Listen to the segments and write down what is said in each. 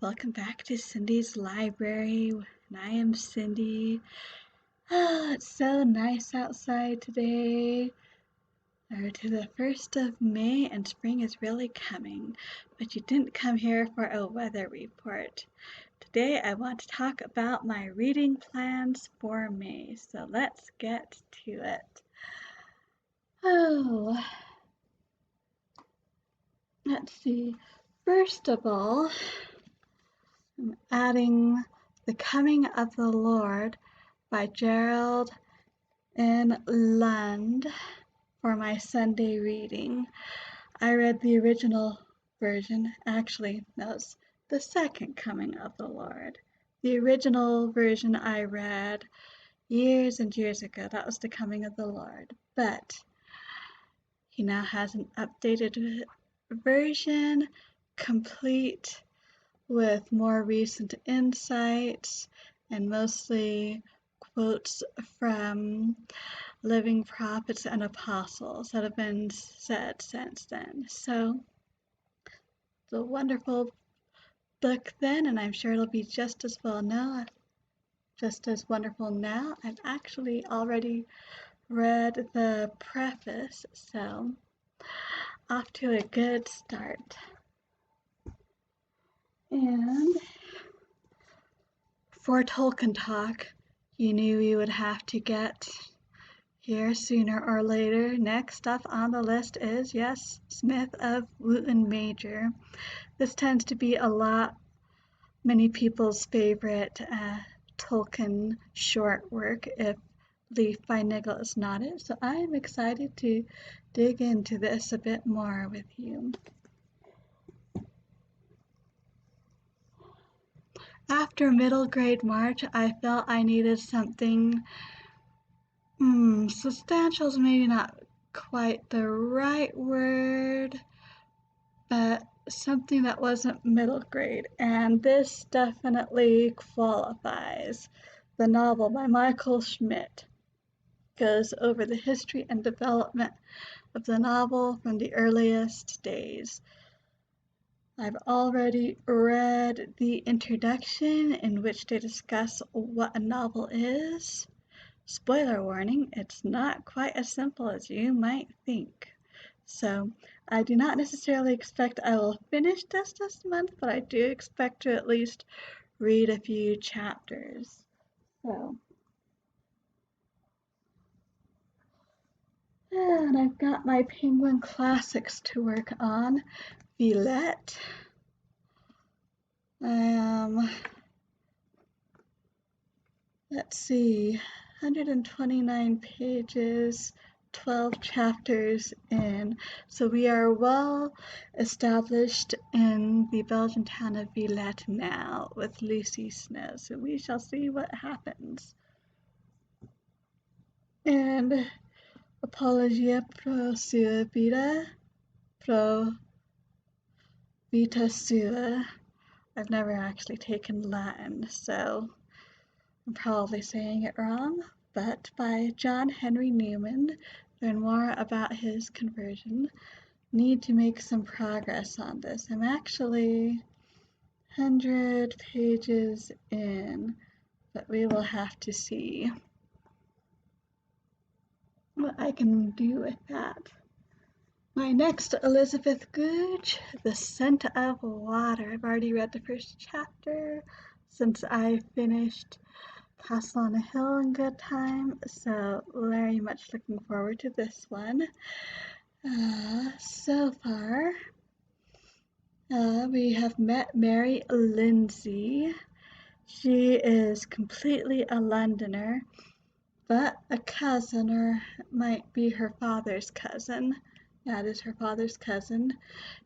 welcome back to Cindy's Library, and I am Cindy. Oh, it's so nice outside today. We're to the 1st of May, and spring is really coming, but you didn't come here for a weather report. Today I want to talk about my reading plans for May, so let's get to it. Oh, let's see. First of all, I'm adding The Coming of the Lord by Gerald N. Lund for my Sunday reading. I read the original version. Actually, no, it's The Second Coming of the Lord. The original version I read years and years ago. That was The Coming of the Lord. But he now has an updated version, complete with more recent insights and mostly quotes from living prophets and apostles that have been said since then. So it's a wonderful book then, and I'm sure it'll be just as wonderful now. I've actually already read the preface, so off to a good start. And for Tolkien Talk, you knew we would have to get here sooner or later. Next up on the list is, yes, Smith of Wootton Major. This tends to be many people's favorite Tolkien short work, if Leaf by Niggle is not it. So I am excited to dig into this a bit more with you. After middle grade March, I felt I needed something substantial is maybe not quite the right word, but something that wasn't middle grade, and this definitely qualifies. The novel by Michael Schmidt goes over the history and development of the novel from the earliest days. I've already read the introduction in which they discuss what a novel is. Spoiler warning, it's not quite as simple as you might think. So I do not necessarily expect I will finish this month, but I do expect to at least read a few chapters. And I've got my Penguin Classics to work on. Villette. Let's see, 129 pages, 12 chapters in. So we are well established in the Belgian town of Villette now with Lucy Snow. So we shall see what happens. And Apologia pro sua vida, pro vita sua. I've never actually taken Latin, so I'm probably saying it wrong, but by John Henry Newman. Learn more about his conversion. Need to make some progress on this. I'm actually 100 pages in, but we will have to see what I can do with that. My next, Elizabeth Googe, The Scent of Water. I've already read the first chapter since I finished Castle on a Hill in good time, so very much looking forward to this one. So far, we have met Mary Lindsay. She is completely a Londoner, but a cousin, or it might be her father's cousin. Yeah, it is her father's cousin.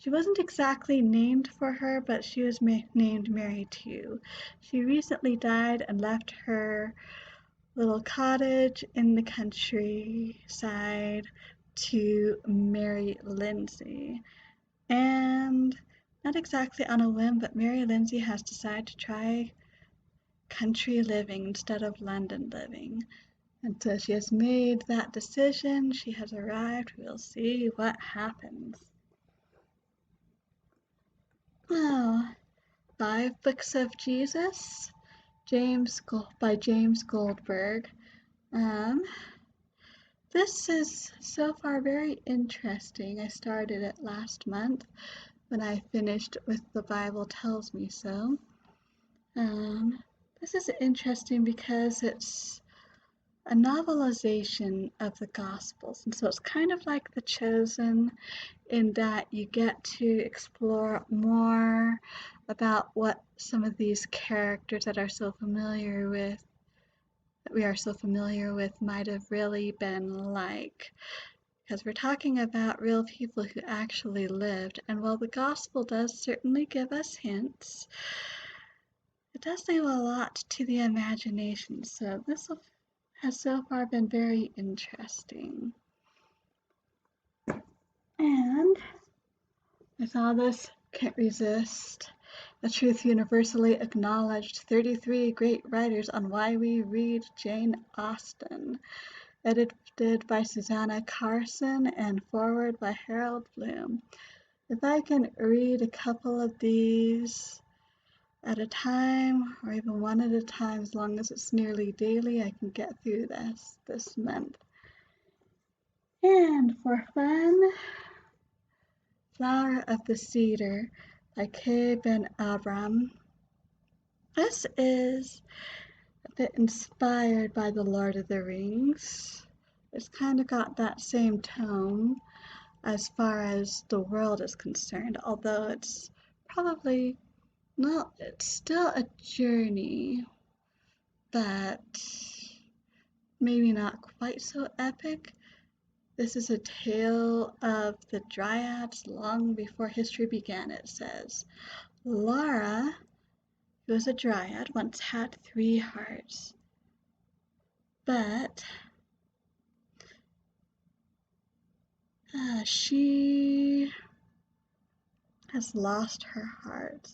She wasn't exactly named for her, but she was named Mary too. She recently died and left her little cottage in the countryside to Mary Lindsay. And not exactly on a whim, but Mary Lindsay has decided to try country living instead of London living. And so she has made that decision. She has arrived. We'll see what happens. Oh, Five Books of Jesus, by James Goldberg. Um, this is so far very interesting. I started it last month when I finished with The Bible Tells Me So. This is interesting because it's a novelization of the Gospels, and so it's kind of like The Chosen in that you get to explore more about what some of these characters that we are so familiar with might have really been like. Because we're talking about real people who actually lived, and while the gospel does certainly give us hints, it does leave a lot to the imagination. So this has so far been very interesting. And with all this, can't resist a truth universally acknowledged: 33 great writers on why we read Jane Austen. Edited by Susanna Carson and foreword by Harold Bloom. If I can read a couple of these at a time, or even one at a time, as long as it's nearly daily, I can get through this month. And for fun, Flower of the Cedar by Kay Ben Abram. This is a bit inspired by The Lord of the Rings. It's kind of got that same tone as far as the world is concerned, although it's probably not, it's still a journey, but maybe not quite so epic. This is a tale of the Dryads long before history began, it says. Laura, who was a Dryad, once had 3 hearts, but she has lost her heart.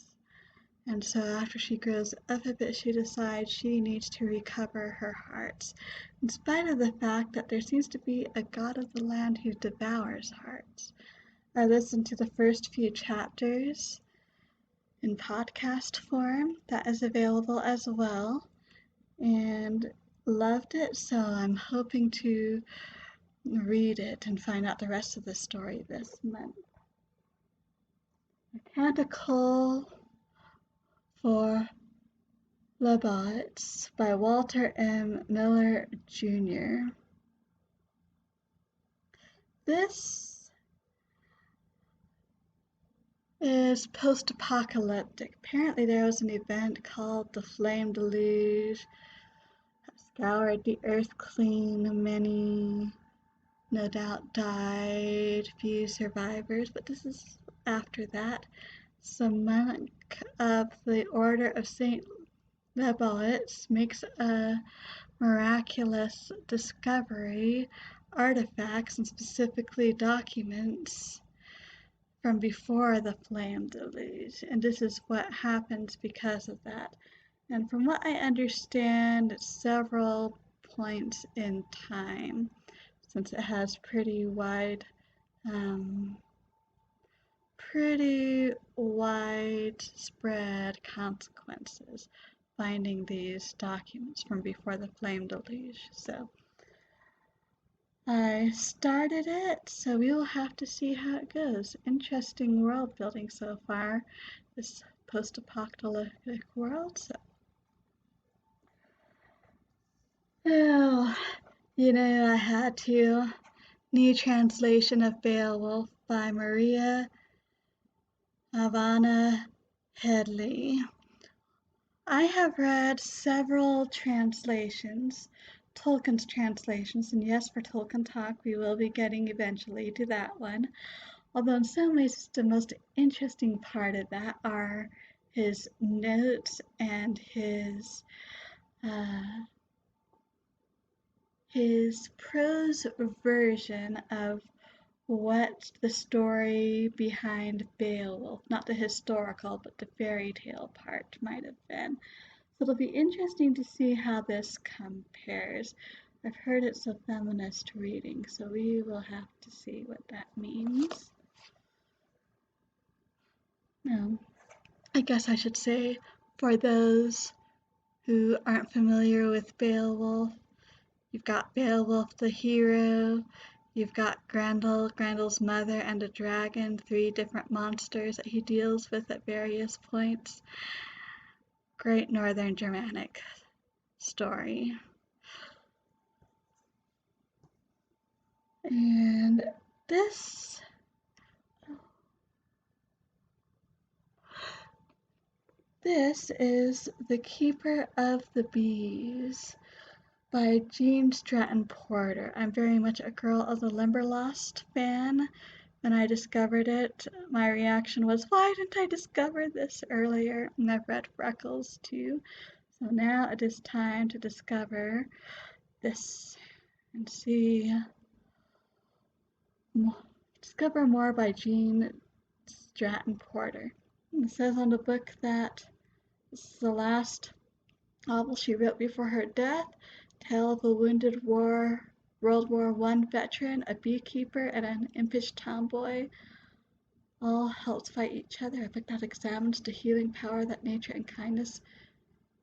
And so after she grows up a bit, she decides she needs to recover her hearts, in spite of the fact that there seems to be a god of the land who devours hearts. I listened to the first few chapters in podcast form. That is available as well, and loved it, so I'm hoping to read it and find out the rest of the story this month. A Canticle for Leibowitz by Walter M. Miller, Jr. This is post-apocalyptic. Apparently there was an event called the Flame Deluge that scoured the earth clean. Many, no doubt, died, few survivors, but this is after that. Some monk of the Order of St. Leibowitz makes a miraculous discovery, artifacts, and specifically documents from before the Flame Deluge, and this is what happens because of that. And from what I understand, it's several points in time, since it has pretty widespread consequences finding these documents from before the Flame Deluge. So I started it, so we will have to see how it goes. Interesting world building so far, this post-apocalyptic world. So, oh, I had to. New translation of Beowulf by Maria Havana Headley. I have read several translations, Tolkien's translations, and yes, for Tolkien Talk, we will be getting eventually to that one. Although in some ways, the most interesting part of that are his notes and his prose version of what the story behind Beowulf, not the historical, but the fairy tale part might have been. So it'll be interesting to see how this compares. I've heard it's a feminist reading, so we will have to see what that means. A guess I should say, for those who aren't familiar with Beowulf, you've got Beowulf the hero, you've got Grendel, Grendel's mother, and a dragon, 3 different monsters that he deals with at various points. Great Northern Germanic story. And this is The Keeper of the Bees by Jean Stratton Porter. I'm very much a Girl of the Limberlost fan. When I discovered it, my reaction was, why didn't I discover this earlier? And I've read Freckles too. So now it is time to discover this and discover more by Jean Stratton Porter. It says on the book that this is the last novel she wrote before her death. Tale of a wounded World War I veteran, a beekeeper, and an impish tomboy all helped fight each other. A book that examines the healing power that nature and kindness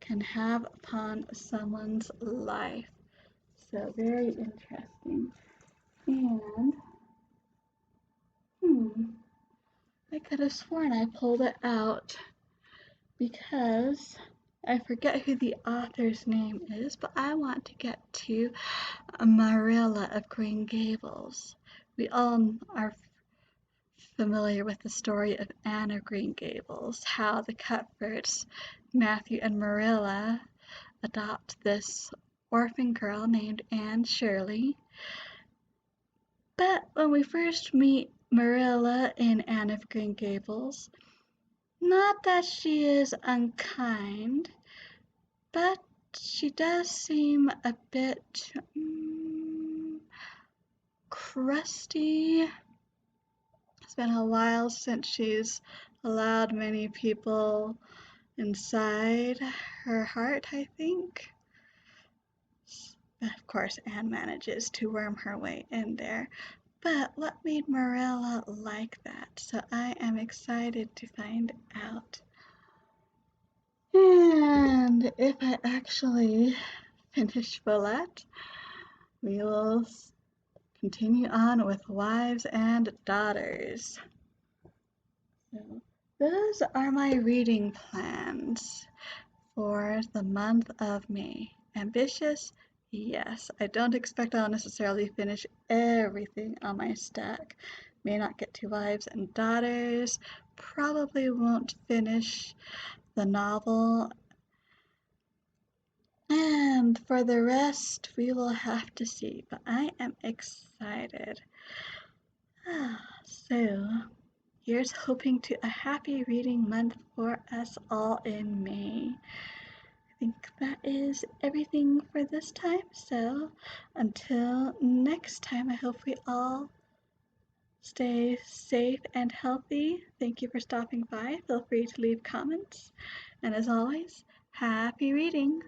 can have upon someone's life. So very interesting. And I could have sworn I pulled it out because I forget who the author's name is, but I want to get to Marilla of Green Gables. We all are familiar with the story of Anne of Green Gables, how the Cuthberts, Matthew and Marilla, adopt this orphan girl named Anne Shirley. But when we first meet Marilla in Anne of Green Gables, not that she is unkind, but she does seem a bit crusty. It's been a while since she's allowed many people inside her heart, I think. Of course, Anne manages to worm her way in there. But what made Marilla like that? So I am excited to find out. And if I actually finish Villette, we will continue on with Wives and Daughters. So those are my reading plans for the month of May. Ambitious? Yes. I don't expect I'll necessarily finish everything on my stack. May not get to Wives and Daughters. Probably won't finish the novel. And for the rest, we will have to see. But I am excited. So, here's hoping to a happy reading month for us all in May. I think that is everything for this time. So, until next time, I hope we all stay safe and healthy. Thank you for stopping by. Feel free to leave comments. And as always, happy reading!